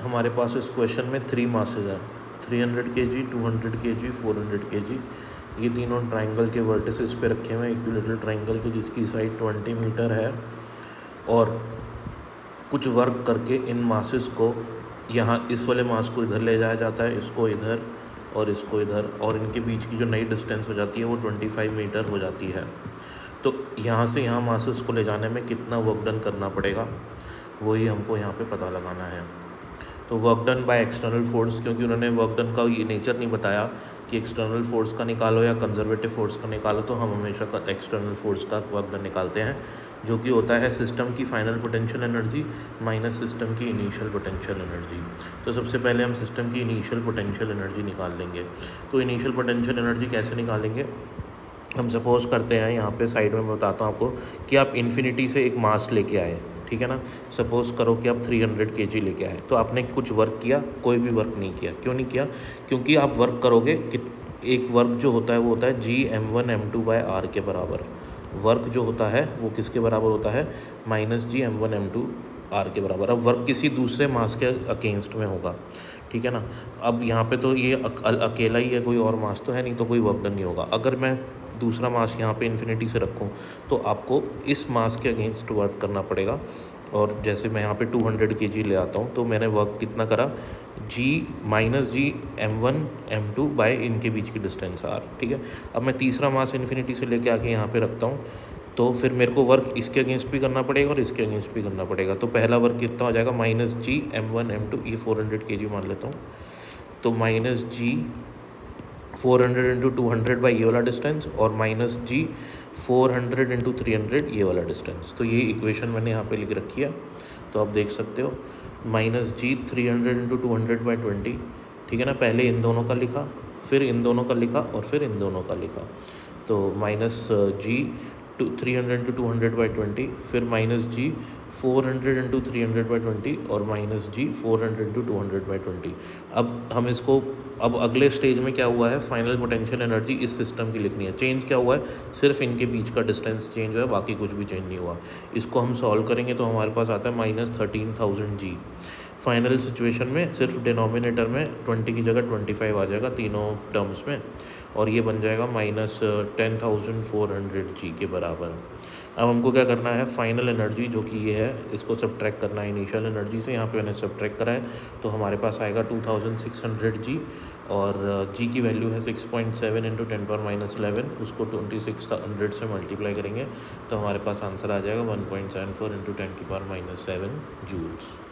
हमारे पास इस क्वेश्चन में 3 मासेज हैं, 300 kg, 200 kg, 400 kg। ये तीनों ट्राइंगल के वर्टिसेस पे रखे हुए हैं, इक्विलेटरल ट्राइंगल के, जिसकी साइड 20 मीटर है। और कुछ वर्क करके इन मासेस को यहाँ इस वाले मास को इधर ले जाया जाता है, इसको इधर और इसको इधर, और इनके बीच की जो नई डिस्टेंस हो जाती है वो 25 मीटर हो जाती है। तो यहाँ से यहाँ मासेस को ले जाने में कितना वर्क डन करना पड़ेगा, वही हमको यहाँ पे पता लगाना है। तो work done by external force, क्योंकि उन्होंने वर्क डन का ये नेचर नहीं बताया कि एक्सटर्नल फोर्स का निकालो या कंजर्वेटिव फोर्स का निकालो, तो हम हमेशा एक्सटर्नल फोर्स का वर्क डन निकालते हैं, जो कि होता है सिस्टम की final potential energy minus system की इनिशियल पोटेंशियल एनर्जी। तो सबसे पहले हम सिस्टम की इनिशियल पोटेंशियल एनर्जी निकाल लेंगे। तो इनिशियल पोटेंशियल एनर्जी कैसे निकालेंगे, हम सपोज़ करते हैं यहाँ पे साइड में बताता हूँ आपको कि आप इन्फिनिटी से एक मास लेके आए, ठीक है ना। सपोज़ करो कि आप 300 kg लेके आए, तो आपने कुछ वर्क किया, कोई भी वर्क नहीं किया। क्यों नहीं किया? क्योंकि आप वर्क करोगे कि एक वर्क जो होता है वो होता है G m1m2/r के बराबर। वर्क जो होता है वो किसके बराबर होता है? -G m1m2r के बराबर। अब वर्क किसी दूसरे मास के अगेंस्ट में होगा, ठीक है ना। अब यहाँ पे तो ये अकेला ही है, कोई और मास तो है नहीं, तो कोई वर्क डन नहीं होगा। अगर मैं दूसरा मास यहाँ पे इन्फिनिटी से रखूँ तो आपको इस मास के अगेंस्ट वर्क करना पड़ेगा। और जैसे मैं यहाँ पे 200 kg ले आता हूँ, तो मैंने वर्क कितना करा, G-m1m2 बाय इनके बीच की डिस्टेंस r, ठीक है। अब मैं तीसरा मास इन्फिनिटी से लेके आके यहाँ पे रखता हूँ, तो फिर मेरे को वर्क इसके अगेंस्ट भी करना पड़ेगा और इसके अगेंस्ट भी करना पड़ेगा। तो पहला वर्क कितना हो जाएगा, -G-m1m2, ये 400 kg मान लेता हूँ, तो -G 400 × 200 बाई ये वाला डिस्टेंस और -G 400 × 300 ये वाला डिस्टेंस। तो ये इक्वेशन मैंने यहाँ पे लिख रखी है, तो आप देख सकते हो। -G 300 × 200/20, ठीक है ना। पहले इन दोनों का लिखा, फिर इन दोनों का लिखा और फिर इन दोनों का लिखा। तो -G 300 × 200/20, फिर -G 400 × 300/20 और -G 400 × 200/20। अब हम इसको, अब अगले स्टेज में क्या हुआ है, फाइनल पोटेंशियल एनर्जी इस सिस्टम की लिखनी है। चेंज क्या हुआ है, सिर्फ इनके बीच का डिस्टेंस चेंज हुआ है, बाकी कुछ भी चेंज नहीं हुआ। इसको हम सॉल्व करेंगे तो हमारे पास आता है -13,000 G। फाइनल सिचुएशन में सिर्फ डिनोमिनेटर में 20 की जगह 25 आ जाएगा तीनों टर्म्स में, और ये बन जाएगा -10,400 G के बराबर। अब हमको क्या करना है, फाइनल एनर्जी जो कि ये है, इसको सब्ट्रैक्ट करना है इनिशियल एनर्जी से। यहाँ पे मैंने सब्ट्रैक्ट करा है, तो हमारे पास आएगा 2600 G, और G की वैल्यू है 6.7 × 10⁻11। उसको 2600 से मल्टीप्लाई करेंगे तो हमारे पास आंसर आ जाएगा 1.74 × 10⁻7 जूल्स।